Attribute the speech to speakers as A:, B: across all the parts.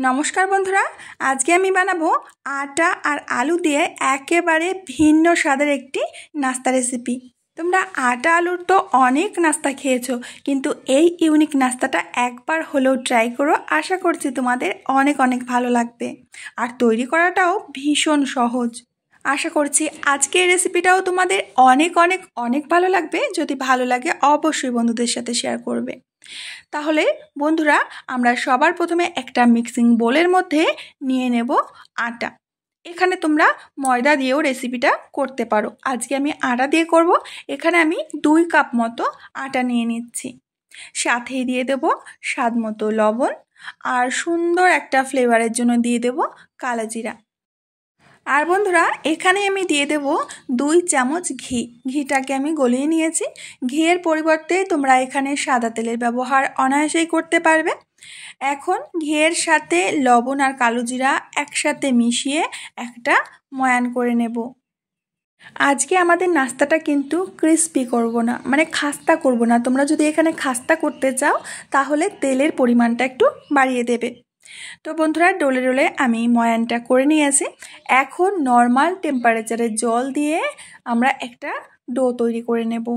A: নমস্কার বন্ধুরা, আজকে আমি বানাবো আটা আর আলু দিয়ে একেবারে ভিন্ন স্বাদের একটি নাস্তা রেসিপি। তোমরা আটা আলুর তো অনেক নাস্তা খেয়েছো, কিন্তু এই ইউনিক নাস্তাটা একবার হলেও ট্রাই করো। আশা করছি তোমাদের অনেক অনেক ভালো লাগবে, আর তৈরি করাটাও ভীষণ সহজ। আশা করছি আজকের রেসিপিটাও তোমাদের অনেক অনেক অনেক ভালো লাগবে। যদি ভালো লাগে অবশ্যই বন্ধুদের সাথে শেয়ার করবে। তাহলে বন্ধুরা, আমরা সবার প্রথমে একটা মিক্সিং বোলের মধ্যে নিয়ে নেব আটা। এখানে তোমরা ময়দা দিয়েও রেসিপিটা করতে পারো, আজকে আমি আটা দিয়ে করব। এখানে আমি 2 কাপ মতো আটা নিয়ে নিচ্ছি। সাথেই দিয়ে দেব স্বাদ মতো লবণ, আর সুন্দর একটা ফ্লেভারের জন্য দিয়ে দেব কালো জিরা। আর বন্ধুরা, এখানে আমি দিয়ে দেব 2 চামচ ঘি। ঘিটাকে আমি গলিয়ে নিয়েছি। ঘিয়ের পরিবর্তে তোমরা এখানে সাদা তেলের ব্যবহার অনায়াসেই করতে পারবে। এখন ঘিয়ের সাথে লবণ আর কালো জিরা একসাথে মিশিয়ে একটা ময়ান করে নেব। আজকে আমাদের নাস্তাটা কিন্তু ক্রিস্পি করব না, মানে খাস্তা করব না। তোমরা যদি এখানে খাস্তা করতে চাও তাহলে তেলের পরিমাণটা একটু বাড়িয়ে দেবে। তো বন্ধুরা, ডোলে ডোলে আমি ময়ানটা করে নিয়েছি। এখন নর্মাল টেম্পারেচারে জল দিয়ে আমরা একটা ডো তৈরি করে নেব।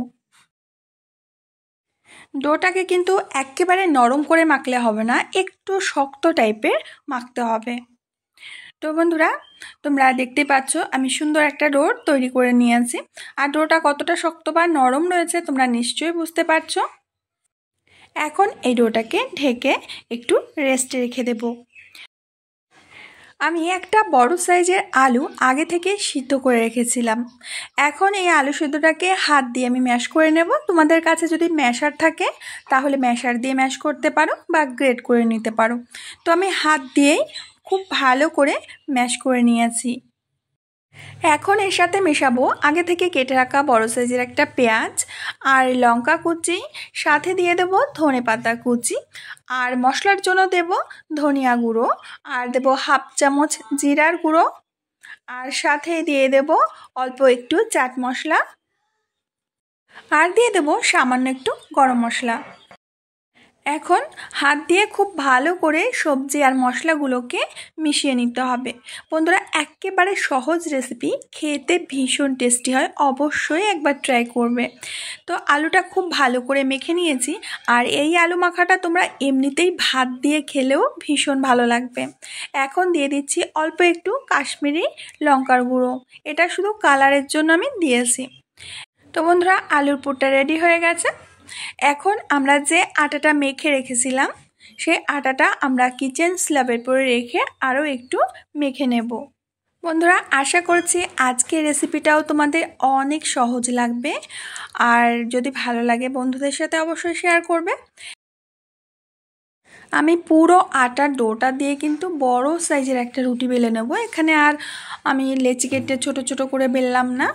A: ডোটাকে কিন্তু একেবারে নরম করে মাখলে হবে না, একটু শক্ত টাইপের মাখতে হবে। তো বন্ধুরা, তোমরা দেখতে পাচ্ছ আমি সুন্দর একটা ডো তৈরি করে নিয়েছি। আর ডোটা কতটা শক্ত বা নরম রয়েছে তোমরা নিশ্চয়ই বুঝতে পারছো। এখন এই ডোটাকে ঢেকে একটু রেস্টে রেখে দেব। আমি একটা বড় সাইজের আলু আগে থেকে সিদ্ধ করে রেখেছিলাম। এখন এই আলু সিদ্ধটাকে হাত দিয়ে আমি ম্যাশ করে নেব। তোমাদের কাছে যদি ম্যাশার থাকে তাহলে ম্যাশার দিয়ে ম্যাশ করতে পারো বা গ্রেট করে নিতে পারো। তো আমি হাত দিয়েই খুব ভালো করে ম্যাশ করে নিয়েছি। এখন এর সাথে মেশাবো আগে থেকে কেটে রাখা বড় সাইজের একটা পেঁয়াজ আর লঙ্কা কুচি, সাথে দিয়ে দেব ধনেপাতা কুচি, আর মশলার জন্য দেব ধনিয়া গুঁড়ো, আর দেব হাফ চামচ জিরার গুঁড়ো, আর সাথে দিয়ে দেব অল্প একটু চাট মশলা, আর দিয়ে দেব সামান্য একটু গরম মশলা। এখন হাত দিয়ে খুব ভালো করে সবজি আর মশলাগুলোকে মিশিয়ে নিতে হবে। বন্ধুরা, একেবারে সহজ রেসিপি, খেতে ভীষণ টেস্টি হয়, অবশ্যই একবার ট্রাই করবে। তো আলুটা খুব ভালো করে মেখে নিয়েছি, আর এই আলু মাখাটা তোমরা এমনিতেই ভাত দিয়ে খেলেও ভীষণ ভালো লাগবে। এখন দিয়ে দিচ্ছি অল্প একটু কাশ্মীরি লঙ্কার গুঁড়ো, এটা শুধু কালারের জন্য আমি দিয়েছি। তো বন্ধুরা, আলুর পুরটা রেডি হয়ে গেছে। এখন আমরা যে আটাটা মেখে রেখেছিলাম সেই আটাটা আমরা কিচেন স্ল্যাবের উপরে রেখে আরও একটু মেখে নেব। বন্ধুরা, আশা করছি আজকের রেসিপিটাও তোমাদের অনেক সহজ লাগবে, আর যদি ভালো লাগে বন্ধুদের সাথে অবশ্যই শেয়ার করবে। আমি পুরো আটার ডোটা দিয়ে কিন্তু বড় সাইজের একটা রুটি বেলে নেব। এখানে আর আমি লেচি কেটে ছোট ছোট করে বেললাম না।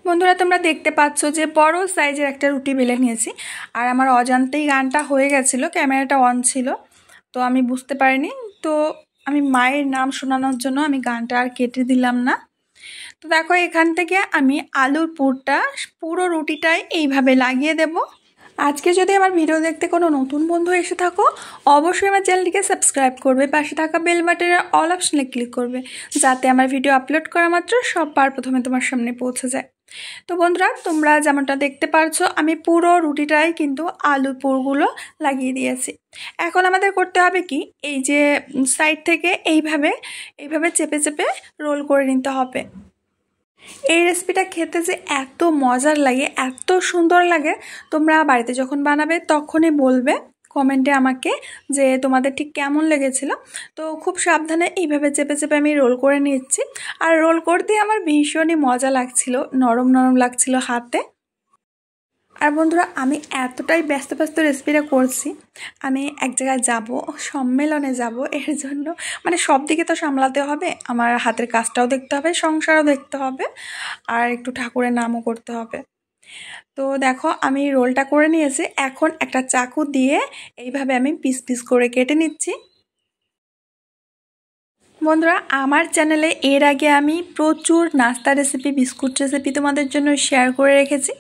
A: বন্ধুরা, তোমরা দেখতে পাচ্ছ যে বড় সাইজের একটা রুটি বেলে নিয়েছি, আর আমার অজান্তেই গানটা হয়ে গেছিলো, ক্যামেরাটা অন ছিল, তো আমি বুঝতে পারিনি। তো আমি মায়ের নাম শোনানোর জন্য আমি গানটা আর কেটে দিলাম না। তো দেখো, এখান থেকে আমি আলুর পুরটা পুরো রুটিটাই এইভাবে লাগিয়ে দেব। আজকে যদি আমার ভিডিও দেখতে কোনো নতুন বন্ধু এসে থাকো, অবশ্যই আমার চ্যানেলটিকে সাবস্ক্রাইব করবে, পাশে থাকা বেল বাটনের অল অপশনে ক্লিক করবে, যাতে আমার ভিডিও আপলোড করা মাত্র সবার প্রথমে তোমার সামনে পৌঁছে যায়। তো বন্ধুরা, তোমরা যেমনটা দেখতে পারছো আমি পুরো রুটিটাই কিন্তু আলুর পুরগুলো লাগিয়ে দিয়েছি। এখন আমাদের করতে হবে কি, এই যে সাইড থেকে এইভাবে চেপে চেপে রোল করে নিতে হবে। এই রেসিপিটা খেতে যে এত মজার লাগে, এত সুন্দর লাগে, তোমরা বাড়িতে যখন বানাবে তখনই বলবে কমেন্টে আমাকে যে তোমাদের ঠিক কেমন লেগেছিল। তো খুব সাবধানে এইভাবে চেপে চেপে আমি রোল করে নিচ্ছি, আর রোল করতে আমার ভীষণই মজা লাগছিল, নরম নরম লাগছিল হাতে। আর বন্ধুরা আমি এতটাই ব্যস্ত ব্যস্ত রেসিপিটা করছি, আমি এক জায়গায় যাব, সম্মেলনে যাব, এর জন্য মানে সব দিকে তো সামলাতে হবে, আমার হাতের কাজটাও দেখতে হবে, সংসারও দেখতে হবে, আর একটু ঠাকুরের নামও করতে হবে। তো দেখো আমি রোলটা করে নিয়েছি, এখন একটা চাকু দিয়ে এইভাবে আমি পিস পিস করে কেটে নিচ্ছি। বন্ধুরা আমার চ্যানেলে এর আগে আমি প্রচুর নাস্তা রেসিপি, বিস্কুট রেসিপি তোমাদের জন্য শেয়ার করে রেখেছি।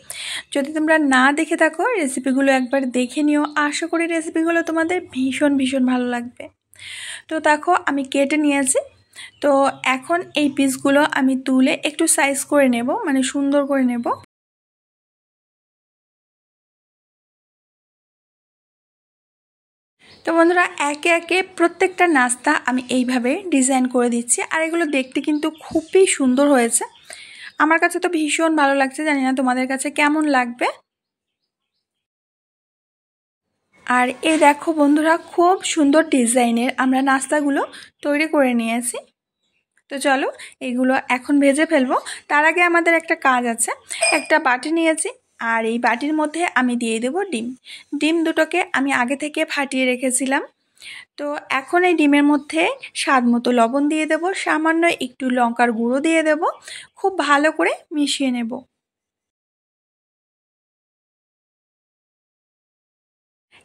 A: যদি তোমরা না দেখে থাকো রেসিপিগুলো একবার দেখে নিও, আশা করি রেসিপিগুলো তোমাদের ভীষণ ভীষণ ভালো লাগবে। তো দেখো আমি কেটে নিয়েছি। তো এখন এই পিসগুলো আমি তুলে একটু সাইজ করে নেব, মানে সুন্দর করে নেব। তো বন্ধুরা একে একে প্রত্যেকটা নাস্তা আমি এইভাবে ডিজাইন করে দিচ্ছি, আর এগুলো দেখতে কিন্তু খুবই সুন্দর হয়েছে। আমার কাছে তো ভীষণ ভালো লাগছে, জানি না তোমাদের কাছে কেমন লাগবে। আর এই দেখো বন্ধুরা খুব সুন্দর ডিজাইনের আমরা নাস্তাগুলো তৈরি করে নিয়েছি। তো চলো এগুলো এখন ভেজে ফেলবো। তার আগে আমাদের একটা কাজ আছে। একটা বাটি নিয়েছি, আর এই বাটির মধ্যে আমি দিয়ে দেব ডিম। ডিম দুটোকে আমি আগে থেকে ফাটিয়ে রেখেছিলাম। তো এখন এই ডিমের মধ্যে স্বাদ মতো লবণ দিয়ে দেব, সামান্য একটু লঙ্কার গুঁড়ো দিয়ে দেব, খুব ভালো করে মিশিয়ে নেব।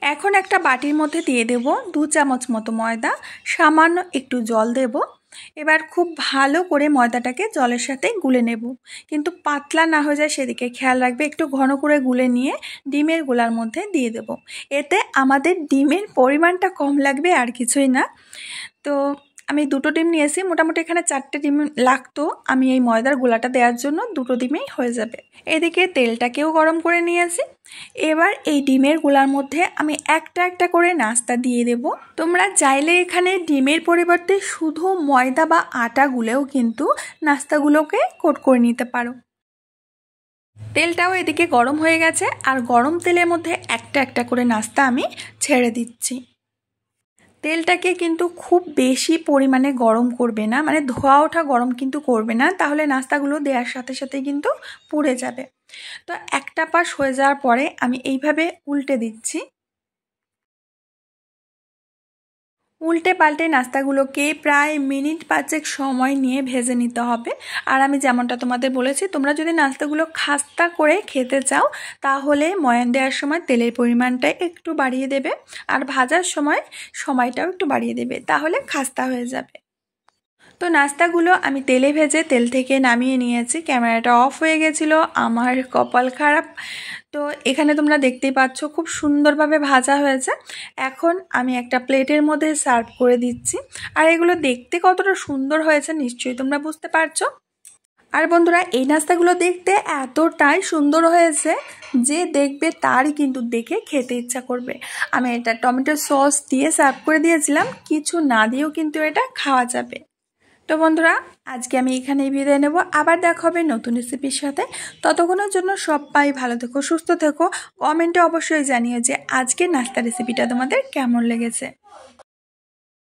A: এখন একটা বাটির মধ্যে দিয়ে দেব 2 চামচ মতো ময়দা, সামান্য একটু জল দেব। এবার খুব ভালো করে ময়দাটাকে জলের সাথে গুলে নেব, কিন্তু পাতলা না হয়ে যায় সেদিকে খেয়াল রাখবে। একটু ঘন করে গুলে নিয়ে ডিমের গোলার মধ্যে দিয়ে দেব। এতে আমাদের ডিমের পরিমাণটা কম লাগবে, আর কিছুই না। তো আমি 2টো ডিম নিয়েছি, মোটামুটি এখানে 4টে ডিম লাগতো। আমি এই ময়দার গোলাটা দেওয়ার জন্য 2টো ডিমেই হয়ে যাবে। এদিকে তেলটাকেও গরম করে নিয়েছি। এবার এই ডিমের গোলার মধ্যে আমি একটা একটা করে নাস্তা দিয়ে দেব। তোমরা চাইলে এখানে ডিমের পরিবর্তে শুধু ময়দা বা আটা গুলেও কিন্তু নাস্তাগুলোকে কোট করে নিতে পারো। তেলটাও এদিকে গরম হয়ে গেছে, আর গরম তেলের মধ্যে একটা একটা করে নাস্তা আমি ছেড়ে দিচ্ছি। তেলটাকে কিন্তু খুব বেশি পরিমাণে গরম করবে না, মানে ধোয়া ওঠা গরম কিন্তু করবে না, তাহলে নাস্তাগুলো দেওয়ার সাথে সাথে কিন্তু পুড়ে যাবে। তো একটা পাশ হয়ে যাওয়ার পরে আমি এইভাবে উল্টে দিচ্ছি। উল্টে পাল্টে নাস্তাগুলোকে প্রায় মিনিট 5 সময় নিয়ে ভেজে নিতে হবে। আর আমি যেমনটা তোমাদের বলেছি, তোমরা যদি নাস্তাগুলো খাস্তা করে খেতে চাও তাহলে ময়ান দেওয়ার সময় তেলের পরিমাণটা একটু বাড়িয়ে দেবে, আর ভাজার সময় সময়টাও একটু বাড়িয়ে দেবে, তাহলে খাস্তা হয়ে যাবে। তো নাস্তাগুলো আমি তেলে ভেজে তেল থেকে নামিয়ে নিয়েছি। ক্যামেরাটা অফ হয়ে গেছিলো, আমার কপাল খারাপ। তো এখানে তোমরা দেখতেই পাচ্ছ খুব সুন্দরভাবে ভাজা হয়েছে। এখন আমি একটা প্লেটের মধ্যে সার্ভ করে দিচ্ছি। আর এগুলো দেখতে কতটা সুন্দর হয়েছে নিশ্চয়ই তোমরা বুঝতে পারছো। আর বন্ধুরা এই নাস্তাগুলো দেখতে এতটাই সুন্দর হয়েছে যে দেখবে তারই কিন্তু দেখে খেতে ইচ্ছা করবে। আমি এটা টমেটো সস দিয়ে সার্ভ করে দিয়েছিলাম, কিছু না দিয়েও কিন্তু এটা খাওয়া যাবে। তো বন্ধুরা আজকে আমি এখানেই বিদায় নেব, আবার দেখা হবে নতুন রেসিপির সাথে। ততক্ষণের জন্য সবাই ভালো থেকো, সুস্থ থেকো। কমেন্টে অবশ্যই জানিও যে আজকের নাস্তা রেসিপিটা তোমাদের কেমন লেগেছে।